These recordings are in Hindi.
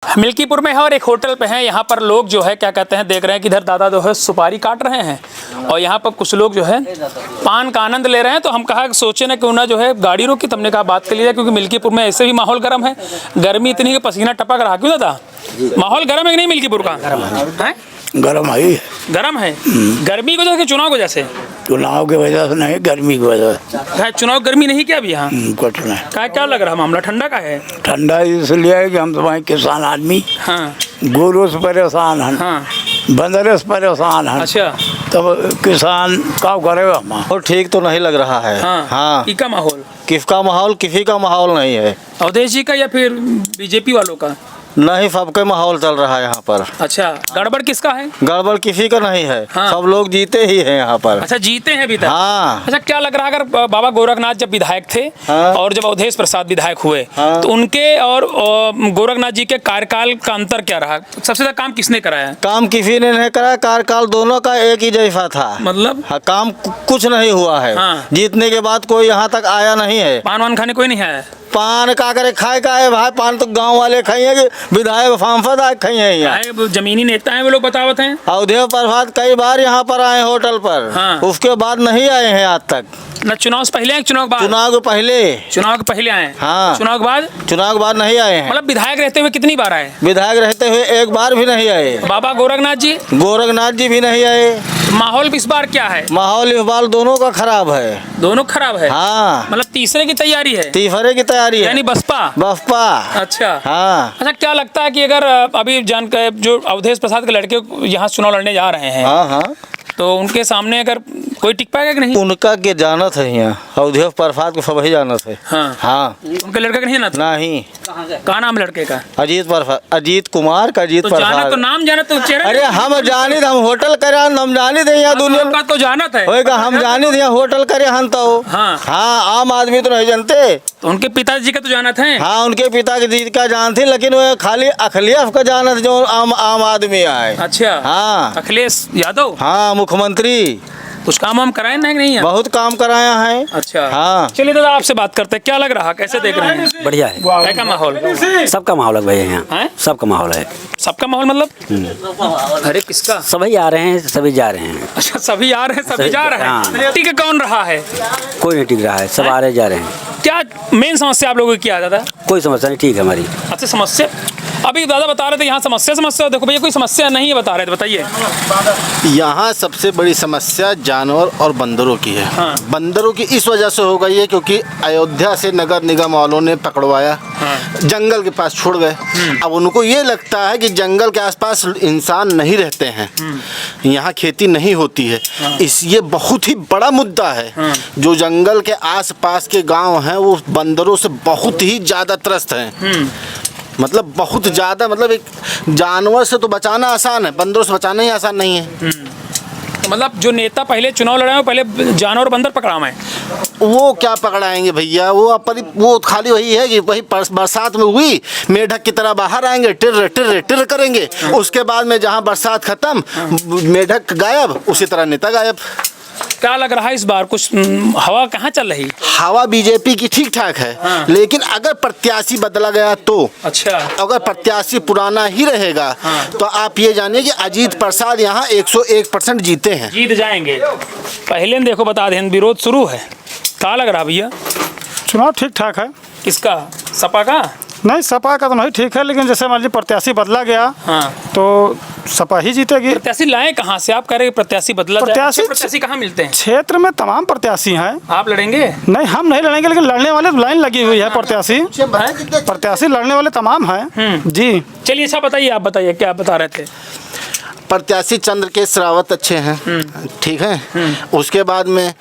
मिल्कीपुर में है और एक होटल पे है। यहाँ पर लोग जो है क्या कहते हैं, देख रहे हैं कि इधर दादा जो है सुपारी काट रहे हैं और यहाँ पर कुछ लोग जो है पान का आनंद ले रहे हैं। तो हम कहा सोचे ना क्यों ना जो है गाड़ी रोकी, तुमने कहा बात कर लिया, क्योंकि मिल्कीपुर में ऐसे भी माहौल गर्म है, गर्मी इतनी है पसीना टपक रहा। क्यों दादा, माहौल गर्म है कि नहीं मिल्कीपुर का? गरम है। गर्म है गर्मी की वजह से, चुनाव की वजह से? चुनाव की वजह से नहीं, गर्मी की वजह से। चुनाव गर्मी नहीं क्या अभी यहाँ? कुछ नहीं। क्या लग रहा मामला ठंडा का है? ठंडा इसलिए है कि हम तो वहीं किसान आदमी, हाँ, गोरों से परेशान हैं, हाँ, बंदरे से परेशान हैं। अच्छा, तब किसान क्या करेगा? और ठीक तो नहीं लग रहा है। हाँ, हाँ। किसका माहौल? किसका माहौल? किसी का माहौल नहीं है। अवधेश जी का या फिर बीजेपी वालों का? नहीं, सबके माहौल चल रहा है यहाँ पर। अच्छा, गड़बड़ किसका है? गड़बड़ किसी का नहीं है। हाँ। सब लोग जीते ही हैं यहाँ पर। अच्छा, जीते हैं अभी तक? हाँ। अच्छा, क्या लग रहा है अगर बाबा गोरखनाथ जब विधायक थे, हाँ। और जब अवधेश प्रसाद विधायक हुए, हाँ। तो उनके और गोरखनाथ जी के कार्यकाल का अंतर क्या रहा? सबसे ज्यादा काम किसने कराया? काम किसी ने नहीं करा, कार्यकाल दोनों का एक ही जैसा था। मतलब हाँ, काम कुछ नहीं हुआ है। हाँ। जीतने के बाद कोई यहाँ तक आया नहीं है। पान वान खाने कोई नहीं आया? पान का करे खाए का है भाई, पान तो गांव वाले खाइए कि विधायक सांसद आए खाइए यहाँ। वो जमीनी नेता हैं, वो लोग बतावत हैं। अवधेश प्रसाद कई बार यहाँ पर आए होटल पर। हाँ। उसके बाद नहीं आए हैं आज तक। न चुनाव से पहले, चुनाव के बाद? चुनाव के पहले। चुनाव के पहले आए? हाँ। चुनाव के बाद? चुनाव के बाद नहीं आए हैं। मतलब विधायक रहते हुए कितनी बार आए? विधायक रहते हुए एक बार भी नहीं आए। बाबा गोरखनाथ जी? गोरखनाथ जी भी नहीं आए। माहौल इस बार क्या है? माहौल इस बार दोनों का खराब है। दोनों खराब है? हाँ। मतलब तीसरे की तैयारी है? तीसरे की तैयारी है, यानी बसपा? बसपा। अच्छा। हाँ। अच्छा, क्या लगता है कि अगर अभी जो अवधेश प्रसाद के लड़के यहाँ चुनाव लड़ने जा रहे हैं, हाँ हाँ, तो उनके सामने अगर कोई टिक पाएगा कि नहीं? उनका के जानत है यहाँ, अवधेश प्रसाद को सब ही जानत है। हाँ, हाँ। उनके लड़के का नहीं जानत? नहीं। कहाँ नाम लड़के का? अजीत प्रसाद, अजीत कुमार का अजीत तो जाना प्रसाद। तो नाम जाना तो चेहरा। अरे हम जाने, हम होटल करे, हम जाने दे यहाँ दुनिया का तो जानत है होएगा। हम जाने दे होटल करे हम तो। हाँ। हाँ, आम आदमी तो नहीं जानते। तो उनके पिताजी का तो जानत है? हाँ, उनके पिता के जी का जानते, लेकिन वो खाली अखिलेश का जानत जो आम आदमी आए। अच्छा। हाँ। अखिलेश यादव? हाँ, मुख्यमंत्री। कुछ काम वाम कराए नहीं? नहीं है? बहुत काम कराया है। अच्छा। हाँ। चलिए दादा, आपसे बात करते हैं, क्या लग रहा, कैसे देख रहे हैं? बढ़िया है। क्या का माहौल? सबका माहौल है भैया यहाँ। हैं? सबका माहौल है। सबका माहौल मतलब? अरे किसका? सभी आ रहे हैं, सभी जा रहे हैं। अच्छा, सभी आ रहे हैं, सभी जा रहे हैं। हाँ। टिक कौन रहा है? कोई नहीं टिक रहा है, सब आ रहे जा रहे हैं। क्या मेन समस्या आप लोगों की क्या है दादा? कोई समस्या नहीं, ठीक है हमारी। अच्छा, समस्या अभी दादा बता रहे थे यहाँ समस्या। देखो भैया, कोई समस्या नहीं है बता रहे थे, बताइए। यहाँ सबसे बड़ी समस्या जानवर और बंदरों की है। हाँ। बंदरों की इस वजह से हो गई है क्योंकि अयोध्या से नगर निगम वालों ने पकड़वाया। हाँ। जंगल के पास छोड़ गए। अब उनको ये लगता है कि जंगल के आसपास इंसान नहीं रहते हैं, यहाँ खेती नहीं होती है। ये बहुत ही बड़ा मुद्दा है। जो जंगल के आसपास के गांव हैं वो बंदरों से बहुत ही ज़्यादा त्रस्त हैं। मतलब बहुत ज़्यादा, मतलब एक जानवर से तो बचाना आसान है, बंदरों से बचाना ही आसान नहीं है। तो मतलब जो नेता पहले चुनाव लड़े हैं, पहले जानवर बंदर पकड़ाए हैं। वो क्या पकड़ाएंगे भैया? वो खाली वही है कि वही बरसात में हुई मेढक की तरह बाहर आएंगे, टिर टिर टिर करेंगे। उसके बाद में जहाँ बरसात खत्म, मेढक गायब, उसी तरह नेता गायब। क्या लग रहा है इस बार कुछ हवा कहाँ चल रही? हवा बीजेपी की ठीक ठाक है। हाँ। लेकिन अगर प्रत्याशी बदला गया तो, अच्छा, अगर प्रत्याशी पुराना ही रहेगा, हाँ, तो आप ये जानिए कि अजीत प्रसाद यहाँ 101% जीते हैं, जीत जाएंगे। पहले देखो बता दें, विरोध शुरू है। क्या लग रहा भैया? चुनाव ठीक ठाक है। किसका? सपा का? नहीं, सपा का तो नहीं ठीक है, लेकिन जैसे मान लीजिए प्रत्याशी बदला गया, हाँ, तो सपा ही जीतेगी। प्रत्याशी लाए कहाँ से? आप कह रहे हैं प्रत्याशी बदला जाए। प्रत्याशी कहाँ मिलते हैं? क्षेत्र में तमाम प्रत्याशी हैं। आप लड़ेंगे? नहीं, हम नहीं लड़ेंगे, लेकिन लड़ने वाले लाइन लगी हुई है। प्रत्याशी लड़ने वाले तमाम हैं जी। चलिए, अच्छा बताइए, आप बताइए क्या बता रहे थे? प्रत्याशी चंद्रकेश रावत अच्छे हैं, ठीक है। उसके बाद में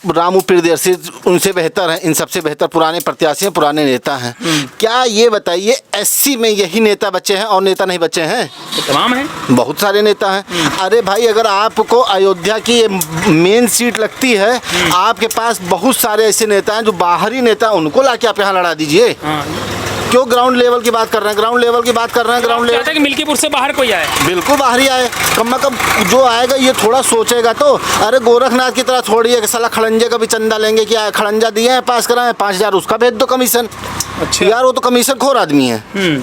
रामू प्रियदर्शी उनसे बेहतर हैं, इन सबसे बेहतर पुराने प्रत्याशी हैं, पुराने नेता हैं। क्या ये बताइए, एससी में यही नेता बचे हैं और नेता नहीं बचे हैं? तो तमाम है, बहुत सारे नेता हैं। अरे भाई, अगर आपको अयोध्या की मेन सीट लगती है, आपके पास बहुत सारे ऐसे नेता हैं जो बाहरी नेता, उनको लाके आप यहाँ लड़ा दीजिए। क्यों ग्राउंड लेवल की बात कर रहे हैं? ग्राउंड लेवल की बात कर रहे हैं, ग्राउंड लेवल कि मिल्कीपुर से बाहर कोई आए? बिल्कुल बाहर ही आए। कम से कम जो आएगा ये थोड़ा सोचेगा तो। अरे गोरखनाथ की तरह थोड़ी है कि साला खड़ंजे का भी चंदा लेंगे, क्या खड़ंजा दिए हैं, पास कराएं, 5000 उसका भेज दो कमीशन। अच्छा। यार वो तो कमीशन खोर आदमी है।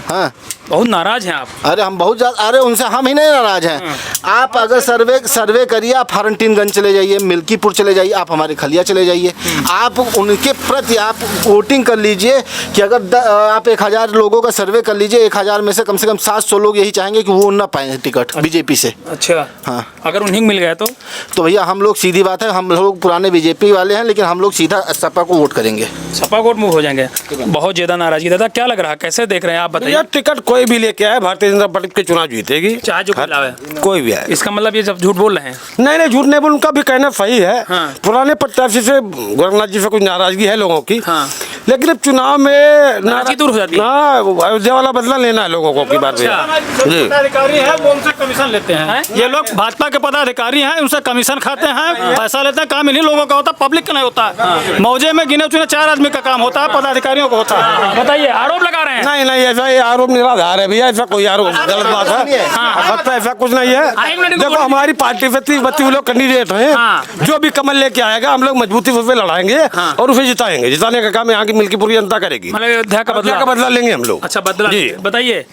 हाँ, बहुत नाराज हैं आप। अरे हम बहुत ज़्यादा, अरे उनसे हम ही नहीं नाराज हैं। आप अगर सर्वे करिए, आप फारंटीनगंज चले जाइए, मिल्कीपुर चले जाइए, आप हमारे खलिया चले जाइए, आप उनके प्रति आप वोटिंग कर लीजिए कि अगर आप 1000 लोगों का सर्वे कर लीजिए, 1000 में से कम 700 लोग यही चाहेंगे कि वो ना पाए टिकट बीजेपी से। अच्छा, हाँ, अगर उन्हें मिल गया तो भैया हम लोग, सीधी बात है, हम लोग पुराने बीजेपी वाले हैं, लेकिन हम लोग सीधा सपा को वोट करेंगे। सपा को मूव हो जाएंगे। बहुत ज़्यादा नाराजगी। दादा क्या लग रहा है, कैसे देख रहे हैं आप, बताइए। यार टिकट कोई भी लेके आए, भारतीय जनता पार्टी के चुनाव जीतेगी, चाहे जो कोई लावे। कोई भी आए। इसका मतलब ये जब झूठ बोल रहे हैं। नहीं नहीं, झूठ नहीं बोल, उनका भी कहना सही है। हाँ। पुराने प्रत्याशी से गोरखनाथ जी से कुछ नाराजगी है लोगों की। हाँ। लेकिन अब चुनाव में नाराजगी दूर हो जाती है। हाँ, अयोध्या वाला बदला लेना है लोगों को की बार जी। पदाधिकारी है वो उनसे कमीशन लेते हैं। ये लोग भाजपा के पदाधिकारी हैं, उनसे कमीशन खाते हैं, पैसा लेते हैं। काम इन्हीं लोगों का होता है, पब्लिक का नहीं होता। मौजे में गिने चुने 4 आदमी का काम होता है, पदाधिकारियों को होता है। बताइए, आरोप लगा रहे हैं। नहीं नहीं, ऐसा ये आरोप निराधार है भैया, ऐसा कोई आरोप गलत बात है। हाँ, ऐसा कुछ नहीं है। देखो हमारी पार्टी से 30-32 लोग कैंडिडेट हैं, जो भी कमल लेके आएगा हम लोग मजबूती से उसे लड़ाएंगे और उसे जिताएंगे। जिताने का काम यहाँ की मिल्कीपुर जनता करेगी। मतलब अयोध्या का बदला लेंगे हम लोग। अच्छा, बदला जी। बताइए,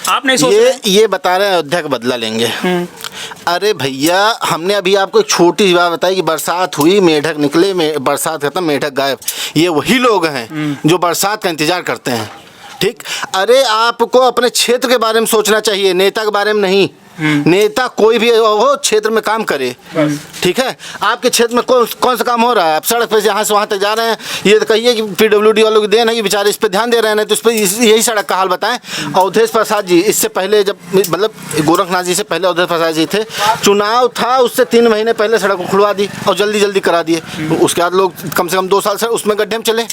आप नहीं सोच रहे? ये बता रहे हैं अयोध्या का बदला लेंगे। अरे भैया, हमने अभी आपको एक छोटी सी बात बताई कि बरसात हुई, मेढक निकले, बरसात खत्म, मेढक गायब। ये वही लोग हैं जो बरसात का इंतजार करते हैं। ठीक, अरे आपको अपने क्षेत्र के बारे में सोचना चाहिए, नेता के बारे में नहीं। नेता कोई भी हो, क्षेत्र में काम करे। ठीक है, आपके क्षेत्र में कौन सा काम हो रहा है? आप सड़क पे यहाँ से वहाँ तक जा रहे हैं, ये तो कहिए कि PWD वालों की देन है, ये बेचारे इस पे ध्यान दे रहे हैं, तो इस पर यही सड़क का हाल बताएं। अवधेश प्रसाद जी, इससे पहले जब मतलब गोरखनाथ जी से पहले अवधेश प्रसाद जी थे, चुनाव था उससे 3 महीने पहले सड़क को खुलवा दी और जल्दी करा दिए। उसके बाद लोग कम से कम 2 साल से उसमें गड्ढे में चले।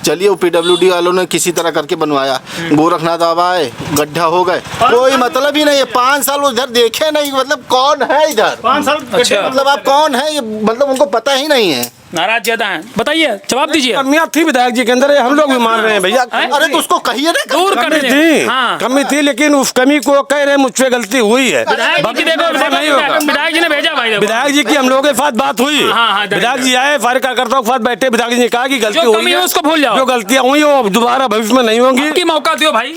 चलिए, वो PWD वालों ने किसी तरह करके बनवाया, गोरखनाथ बाबा आए, गड्ढा हो गए, कोई मतलब ही नहीं है। 5 साल वो देखे नहीं, मतलब कौन है इधर 5 साल। अच्छा, मतलब आप कौन है, ये मतलब उनको पता ही नहीं है। नाराज ज्यादा हैं। बताइए, जवाब दीजिए। कमियां थी विधायक जी के अंदर, ये हम लोग भी मान रहे हैं भैया। अरे तो उसको कहिए ना, दूर कर कमी दें। थी, हाँ। कमी थी, लेकिन उस कमी को कह रहे मुझसे गलती हुई है। विधायक जी की देखो, नहीं होगा। विधायक जी ने भेजा भाई, देखो। विधायक जी की हम लोगों के साथ बात हुई। हाँ, विधायक जी आए, सारे कार्यकर्ताओं के साथ बैठे, विधायक जी ने कहा कि गलती जो हुई कमी है, है उसको भूल जाओ। जो गलतियां हुई वो दोबारा भविष्य में नहीं होंगी। की मौका दो भाई।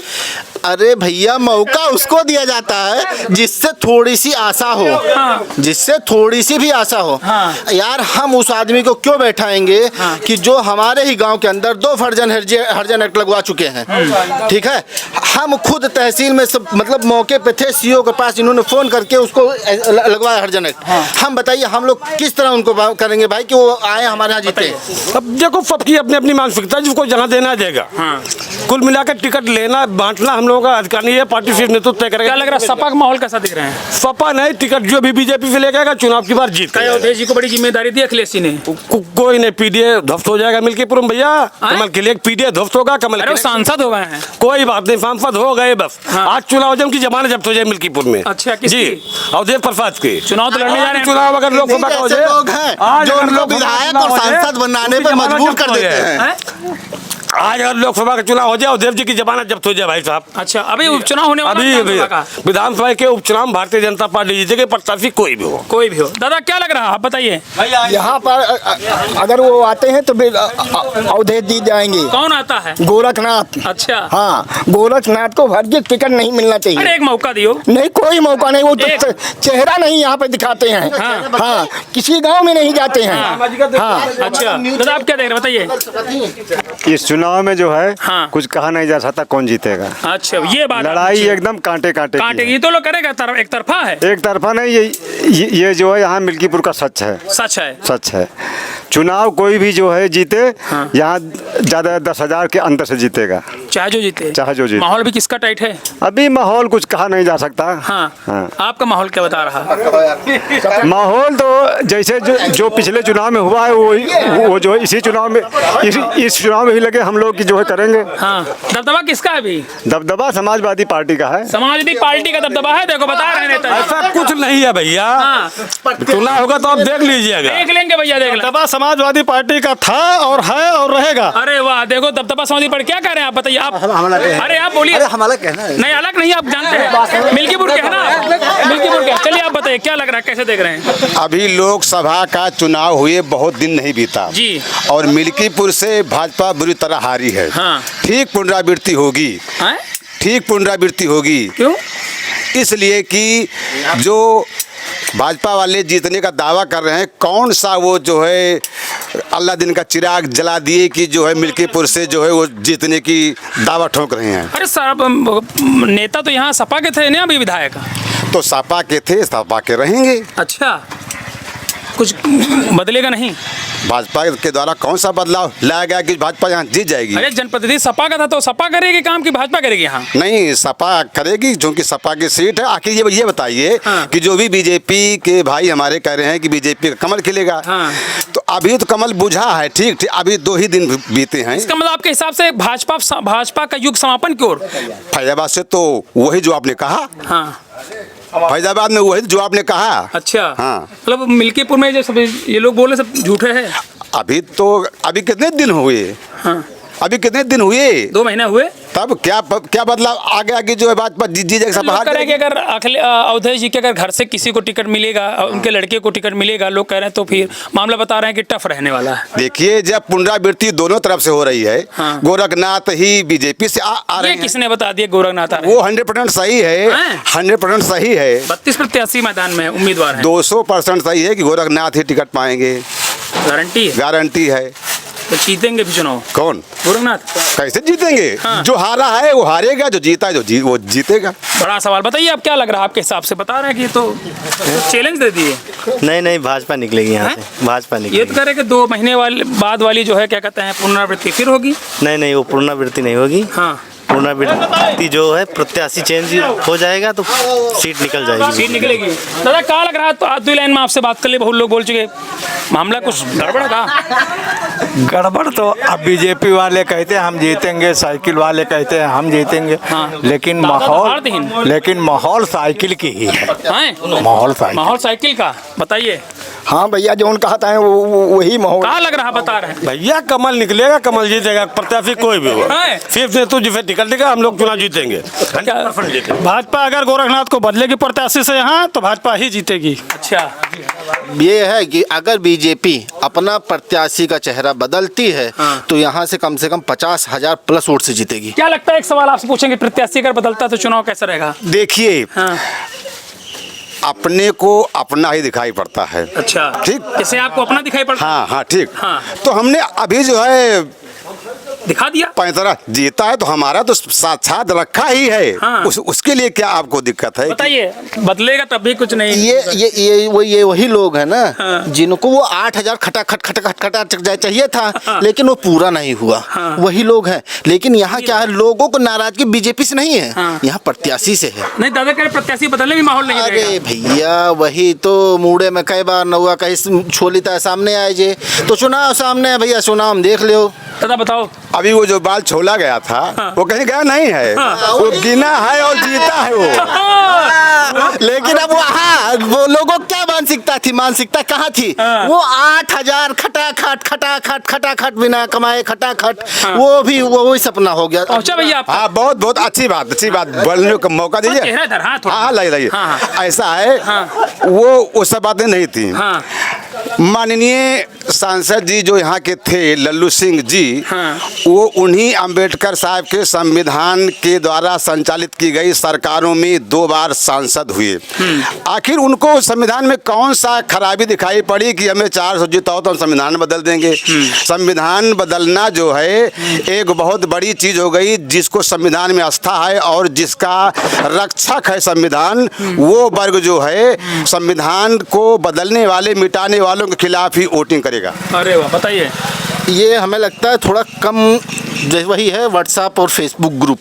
अरे भैया, मौका उसको दिया जाता है जिससे थोड़ी सी आशा हो। हाँ। जिससे थोड़ी सी भी आशा हो। हाँ। यार, हम उस आदमी को क्यों बैठाएंगे कि जो हमारे ही गांव के अंदर 2 फर्जन हर्जन एक्ट लगवा चुके हैं। ठीक है, हम खुद तहसील में सब मतलब मौके पे थे, CO के पास, इन्होंने फोन करके उसको लगवाया हर्जन एक्ट। हम बताइए, हम लोग किस तरह उनको करेंगे भाई कि वो आए हमारे यहाँ जीते? अब देखो, सबकी अपनी अपनी मानसिकता, जिसको जहाँ देना देगा। कुल मिलाकर टिकट लेना बांटना हम लोगों का अधिकार नहीं है, पार्टी से नेतृत्व तय करेगा। क्या लग रहा है, सपा का माहौल कैसा दिख रहे हैं? सपा नहीं, टिकट जो भी बीजेपी से लेकर चुनाव की बार जीत गया। अयोध्या जी को बड़ी जिम्मेदारी दी अखिलेश जी ने। कोई नहीं, PDA ध्वस्त हो जाएगा मिल्कीपुर में भैया। कमल के लिए PDA ध्वस्त होगा, कमल अरे के वो लिए सांसद हो गए हैं। कोई बात नहीं, सांसद हो गए बस। आज चुनाव हो जाए, उनकी जमानत जब्त हो जाए मिल्कीपुर में। अच्छा, किसकी? जी, अवधेश प्रसाद के चुनाव तो लड़ने जा रहे हैं। चुनाव अगर लोकसभा का हो ऐसे जाए, लोग हैं आज जो अगर उनको लोकसभा विधायक चुनाव और हो जाए, सांसद बनाने उनकी पे जमानत मजबूर जब्त कर हो देते जाए। हैं। आज अगर लोकसभा का चुनाव हो जाए, अवधेश जी की जमानत जब्त हो जाए भाई साहब। अच्छा, अभी उपचुनाव होने वाला है अभी विधानसभा का। विधानसभा के उपचुनाव में भारतीय जनता पार्टी जीतेगी, प्रत्याशी कोई भी हो। कोई भी हो। दादा क्या लग रहा है, आप बताइए। यहाँ पर अगर वो आते हैं तो अवधेश जी जाएंगे। कौन आता है? गोरखनाथ। अच्छा। हाँ, गोरखनाथ को हर टिकट नहीं मिलना चाहिए। अरे एक मौका दियो। नहीं, कोई मौका नहीं, वो एक- तो चेहरा नहीं यहाँ पे दिखाते हैं। हाँ, किसी गांव में नहीं जाते हैं। हाँ, अच्छा, दादा आप क्या देख रहे हैं, बताइए। इस चुनाव में जो है हाँ। कुछ कहा नहीं जा सकता कौन जीतेगा। अच्छा, ये बात लड़ाई अच्छी है। एकदम कांटे कांटे की कांटे है। ये तो लोग करेगा, एक तरफा है। एक तरफा नहीं, ये जो है यहाँ मिल्कीपुर का सच है। सच है। सच है, चुनाव कोई भी जो है जीते, यहाँ ज्यादा 10,000 के अंदर से जीतेगा, चाहे जो जीते। चाहे जो जीते। माहौल भी किसका टाइट है? अभी माहौल कुछ कहा नहीं जा सकता। हाँ। आपका माहौल क्या बता रहा है? माहौल तो जैसे जो पिछले चुनाव में हुआ है वो जो इसी चुनाव में इस चुनाव में भी लगे हम लोग की जो है करेंगे। हाँ, दबदबा किसका है अभी? दबदबा समाजवादी पार्टी का है। समाजवादी पार्टी का दबदबा है, देखो बता रहे हैं नेता। ऐसा कुछ नहीं है भैया। हाँ। चुनाव होगा तो आप देख लीजिएगा। देख लेंगे भैया, देख लेंगे। दबा समाजवादी पार्टी का था और है और रहेगा। अरे वाह, देखो दबदबा समाजवादी पार्टी। क्या कह रहे हैं आप, बताइए आप। अरे आप बोलिए। हमारा कहना है नहीं, अलग नहीं, आप जानते हैं मिल्कीपुर के है ना, मिल्कीपुर के। चलिए आप बताइए क्या लग रहा है, कैसे देख रहे हैं? अभी लोकसभा का चुनाव हुए बहुत दिन नहीं बीता जी। और मिल्कीपुर से भाजपा बुरी तरह हारी है। हाँ। ठीक पुनरावृत्ति होगी, हैं? ठीक पुनरावृत्ति होगी। क्यों? इसलिए कि जो भाजपा वाले जीतने का दावा कर रहे हैं, कौन सा वो जो है अल्लाह दिन का चिराग जला दिए कि जो है मिल्कीपुर से जो है वो जीतने की दावा ठोक रहे हैं। अरे सर, नेता तो यहाँ सपा के थे ना, अभी विधायक। तो सपा के थे, सपा के रहेंगे। अच्छा, कुछ बदलेगा नहीं? भाजपा के द्वारा कौन सा बदलाव लाया गया कि भाजपा यहाँ जीत जाएगी? अरे जनप्रतिनिधि सपा का था तो सपा करेगी काम कि भाजपा करेगी यहाँ? नहीं, सपा करेगी, क्योंकि सपा की सीट है। आखिर ये बताइए हाँ। कि जो भी बीजेपी के भाई हमारे कह रहे हैं कि बीजेपी का कमल खिलेगा, हाँ। तो अभी तो कमल बुझा है। ठीक ठीक, अभी 2 ही दिन बीते हैं। इसका मतलब आपके हिसाब से भाजपा का युग समापन की ओर? फैजाबाद से तो वही जो आपने कहा। हाँ। फैजाबाद में वही जो आपने कहा। अच्छा। हाँ। मतलब मिल्कीपुर में जो सब ये लोग बोले सब झूठे हैं। अभी कितने दिन हुए? हाँ। अभी कितने दिन हुए? 2 महीने हुए। तब क्या बदलाव आगे आगे जो है भाजपा जीत जाएगा। लोग कह रहे हैं कि अगर अवधेश जी के अगर घर से किसी को टिकट मिलेगा, उनके लड़के को टिकट मिलेगा, लोग कह रहे हैं तो फिर मामला बता रहे हैं कि टफ रहने वाला है। देखिए, जब पुनरावृत्ति दोनों तरफ से हो रही है, हाँ। गोरखनाथ ही बीजेपी से आ रहे हैं। किसने बता दिया गोरखनाथ? वो 100% सही है, 100% सही है। 32 प्रत्याशी मैदान में उम्मीदवार हैं। 200% सही है कि गोरखनाथ ही टिकट पाएंगे। गारंटी है? गारंटी है। तो जीतेंगे भी चुनाव? कौन? गोरखनाथ। कैसे जीतेंगे? हाँ। जो हारा है वो हारेगा, जो जीता है वो जीतेगा। बड़ा सवाल। बताइए आप, क्या लग रहा है आपके हिसाब से? बता रहे हैं कि तो चैलेंज दे दिए। नहीं, भाजपा निकलेगी यहाँ से, भाजपा निकलेगी। ये तो कह रहे कि 2 महीने बाद वाली जो है क्या कहते हैं पुनरावृत्ति फिर होगी। नहीं, वो पुनरावृत्ति नहीं होगी। हाँ। पुनरावृत्ति जो है प्रत्याशी चेंज हो जाएगा तो सीट निकल जाएगी। सीट निकलेगी। दादा क्या लग रहा है? तो आज 2 लाइन में आपसे बात कर ले, बहुत लोग बोल चुके मामला कुछ गड़बड़ का। गड़बड़ तो अब बीजेपी वाले कहते हैं हम जीतेंगे, साइकिल वाले कहते हैं हम जीतेंगे। हाँ। लेकिन माहौल साइकिल की ही है। माहौल साइकिल का। बताइए। हाँ भैया, जो कहा था वही माहौल। क्या लग रहा है, बता रहे हैं? भैया कमल निकलेगा, कमल जीतेगा, प्रत्याशी कोई भी हो। फिर से तो जिसे टिकट देगा हम लोग चुनाव जीतेंगे। भाजपा अगर गोरखनाथ को बदलेगी प्रत्याशी से यहाँ तो भाजपा ही जीतेगी। अच्छा, ये है कि अगर बीजेपी अपना प्रत्याशी का चेहरा बदलती है तो यहाँ से कम 50,000 प्लस वोट से जीतेगी। क्या लगता है? एक सवाल आपसे पूछेंगे, प्रत्याशी अगर बदलता तो चुनाव कैसा रहेगा? देखिए, हाँ। अपने को अपना ही दिखाई पड़ता है। अच्छा, ठीक। कैसे आपको अपना दिखाई पड़ता? हाँ, ठीक। हाँ। तो हमने अभी जो है दिखा दिया। 15 जीता है तो हमारा तो साथ रखा ही है। हाँ। उसके लिए क्या आपको दिक्कत है? बताइए, बदलेगा तब भी कुछ नहीं। ये वही लोग हैं ना। हाँ। जिनको वो 8,000 खटा चाहिए था। हाँ। लेकिन वो पूरा नहीं हुआ। हाँ। वही लोग हैं। लेकिन यहाँ क्या है, लोगों को नाराजगी बीजेपी से नहीं है। हाँ। यहाँ प्रत्याशी से है। नहीं, दादा कह रहे प्रत्याशी बदलने भी माहौल नहीं। अरे भैया, वही तो मुड़े में कई बार न हुआ, कहीं छोली था सामने आए जे तो चुनाव सामने है भैया, चुनाव हम देख लो। दादा बताओ। अभी वो जो बाल छोला गया था। हाँ। वो कहीं गया नहीं है। हाँ। वो गिना है और जीता है वो। लेकिन अब वो लोगों को क्या मानसिकता कहाँ थी? हाँ। वो 8,000 खटाखट बिना कमाए खटाखट। हाँ। वो भी वही सपना हो गया। अच्छा भैया। हाँ, बहुत अच्छी बात बोलने का मौका दीजिए। हाँ, लाइए। ऐसा है। हाँ। वो सब बातें नहीं थी। हाँ। माननीय सांसद जी जो यहाँ के थे, लल्लू सिंह जी। हाँ। वो उन्हीं अंबेडकर साहब के संविधान के द्वारा संचालित की गई सरकारों में 2 बार सांसद हुए। आखिर उनको संविधान में कौन सा खराबी दिखाई पड़ी कि हमें 400 जिताओ तो हम संविधान बदल देंगे? संविधान बदलना जो है एक बहुत बड़ी चीज हो गई। जिसको संविधान में आस्था है और जिसका रक्षक है संविधान, वो वर्ग जो है संविधान को बदलने वाले, मिटाने वालों के खिलाफ ही वोटिंग करेगा। अरे वाह, बताइए। ये हमें लगता है थोड़ा कम वही है व्हाट्सएप और फेसबुक ग्रुप।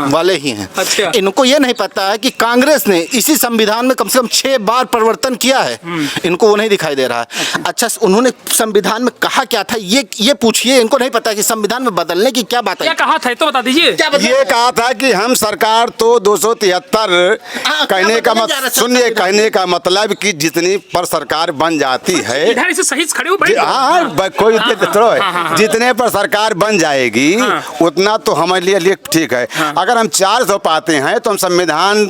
वाले ही हैं। अच्छा। इनको ये नहीं पता है कि कांग्रेस ने इसी संविधान में कम से कम 6 बार परिवर्तन किया है, इनको वो नहीं दिखाई दे रहा है। अच्छा, उन्होंने संविधान में कहा क्या था ये पूछिए, इनको नहीं पता कि संविधान में बदलने की क्या बात है। क्या कहा था तो बता दीजिए। ये कहा था कि हम सरकार तो 273 कहने का सुनिए, कहने का मतलब कि जितनी पर सरकार बन जाती है, इधर इसे सही खड़े हो बैठ। हाँ कोई जितने पर सरकार बन जाएगी उतना तो हमारे लिए ठीक है। अगर हम 400 पाते हैं तो हम संविधान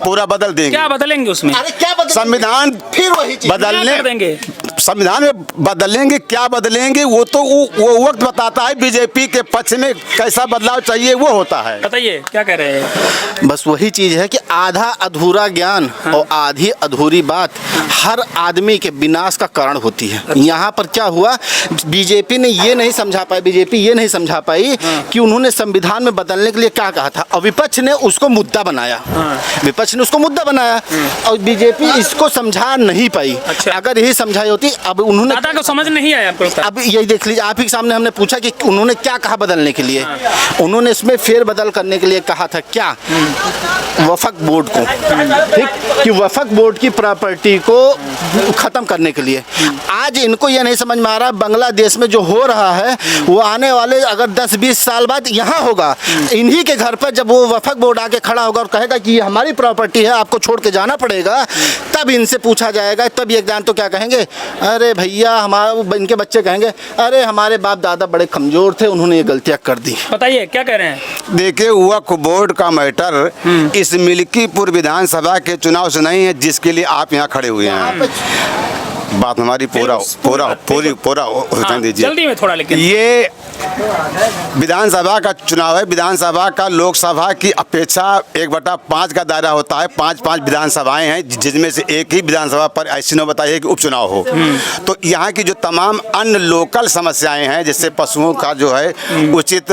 पूरा बदल देंगे। क्या बदलेंगे उसमें? अरे क्या संविधान फिर वही चीज़ बदलने देंगे, संविधान में बदलेंगे, क्या बदलेंगे वो तो वो वक्त बताता है। बीजेपी के पक्ष में कैसा बदलाव चाहिए वो होता है। बताइए क्या कह रहे हैं? बस वही चीज़ है कि आधा अधूरा ज्ञान और आधी अधूरी बात हर आदमी के विनाश का कारण होती है। यहाँ पर क्या हुआ, बीजेपी ने ये नहीं समझा पाई कि उन्होंने संविधान में बदलने के लिए क्या कहा था, और विपक्ष ने उसको मुद्दा बनाया। और बीजेपी इसको समझा नहीं पाई। अच्छा। अगर यही समझाई होती, अब उन्होंने दादा को समझ नहीं आया आपको? अब यही देख लीजिए, आप ही के सामने हमने पूछा कि उन्होंने क्या कहा बदलने के लिए। उन्होंने इसमें फेरबदल करने के लिए कहा था क्या, वफक बोर्ड को, ठीक, कि वफक बोर्ड की प्रॉपर्टी को खत्म करने के लिए। आज इनको यह नहीं समझ में आ रहा बांग्लादेश में जो हो रहा है वो आने वाले अगर 10-20 साल बाद यहाँ होगा। इन्हीं के घर पर जब वो वफक बोर्ड आके खड़ा होगा और कहेगा कि ये हमारी प्रॉपर्टी है, आपको छोड़ के जाना पड़ेगा, तब इनसे पूछा जाएगा। तब ये जान तो क्या कहेंगे, अरे भैया हमारा, इनके बच्चे कहेंगे अरे हमारे बाप दादा बड़े कमजोर थे, उन्होंने ये गलतियाँ कर दी। बताइए क्या कह रहे हैं? देखिए, वक्फ बोर्ड का मैटर इस मिल्कीपुर विधानसभा के चुनाव से नहीं है जिसके लिए आप यहाँ खड़े हुए हैं। बात हमारी पूरा दीजिए जल्दी में थोड़ा, लेकिन ये विधानसभा का चुनाव है। विधानसभा का लोकसभा की अपेक्षा 1/5 का दायरा होता है। 5 विधानसभाएं हैं जिसमें से एक ही विधानसभा पर ऐसी न बताइए कि उपचुनाव हो। तो यहाँ की जो तमाम अन्य लोकल समस्याएं हैं, जैसे पशुओं का जो है उचित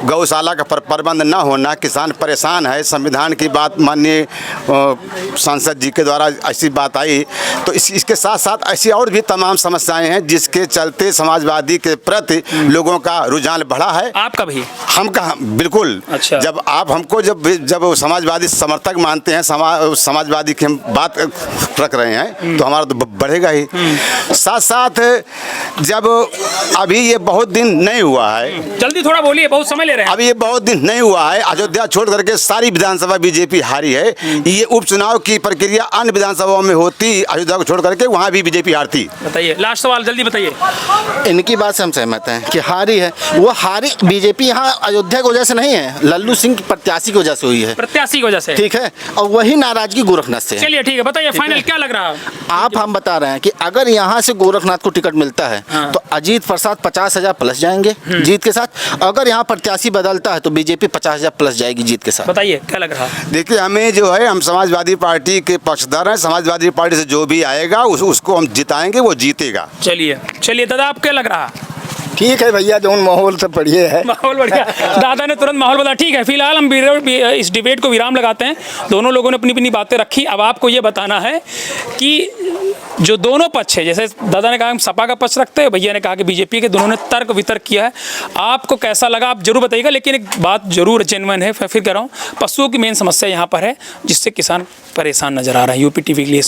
गौशाला का प्रबंध न होना, किसान परेशान है, संविधान की बात माननीय सांसद जी के द्वारा ऐसी बात आई, तो इसके साथ साथ ऐसी और भी तमाम समस्याएं हैं जिसके चलते समाजवादी के प्रति लोगों का रुझान बढ़ा है। आपका भी? हम कहा बिल्कुल। अच्छा। जब आप हमको जब समाजवादी समर्थक मानते हैं, समाजवादी की हम बात रख रहे हैं, तो हमारा तो बढ़ेगा ही। साथ साथ जब अभी ये बहुत दिन नहीं हुआ है, जल्दी थोड़ा बोलिए, बहुत समय ले रहे हैं। अभी ये बहुत दिन नहीं हुआ है, अयोध्या छोड़ करके सारी विधानसभा बीजेपी हारी है। ये उपचुनाव की प्रक्रिया अन्य विधानसभाओं में होती, अयोध्या को छोड़ करके वहाँ भी बीजेपी हारती। बताइए, लास्ट सवाल जल्दी बताइए। इनकी बात से हम सहमत हैं कि हारी है, वो हारी बीजेपी यहाँ अयोध्या की वजह से नहीं है, लल्लू सिंह प्रत्याशी की वजह से हुई है। प्रत्याशी की वजह से? ठीक है, और वही नाराजगी गोरखनाथ से है। चलिए ठीक है, बताइए फाइनल क्या लग रहा है? आप हम बता रहे हैं कि अगर यहाँ से गोरखनाथ को टिकट मिलता है तो अजीत प्रसाद 50,000 प्लस जाएंगे जीत के साथ। अगर यहाँ प्रत्याशी बदलता है तो बीजेपी 50,000 प्लस जाएगी जीत के साथ। बताइए क्या लग रहा है? देखिए, हमें जो है, हम समाजवादी पार्टी के पक्षधर हैं। समाजवादी पार्टी से जो भी आएगा उसको हम जिताएंगे, वो जीतेगा। चलिए दादा, आप क्या लग रहा है? ठीक है भैया, जो माहौल सब बढ़िया है। माहौल बढ़िया, दादा ने तुरंत माहौल बताया। ठीक है, फिलहाल हम इस डिबेट को विराम लगाते हैं। दोनों लोगों ने अपनी अपनी बातें रखी। अब आपको ये बताना है कि जो दोनों पक्ष है, जैसे दादा ने कहा हम सपा का पक्ष रखते हैं, भैया ने कहा कि बीजेपी के, दोनों ने तर्क वितर्क किया है। आपको कैसा लगा आप जरूर बताइएगा। लेकिन एक बात जरूर जेन्युइन है, फिर कह रहा हूँ, पशुओं की मेन समस्या यहाँ पर है जिससे किसान परेशान नजर आ रहा है। यूपी टीवी के लिए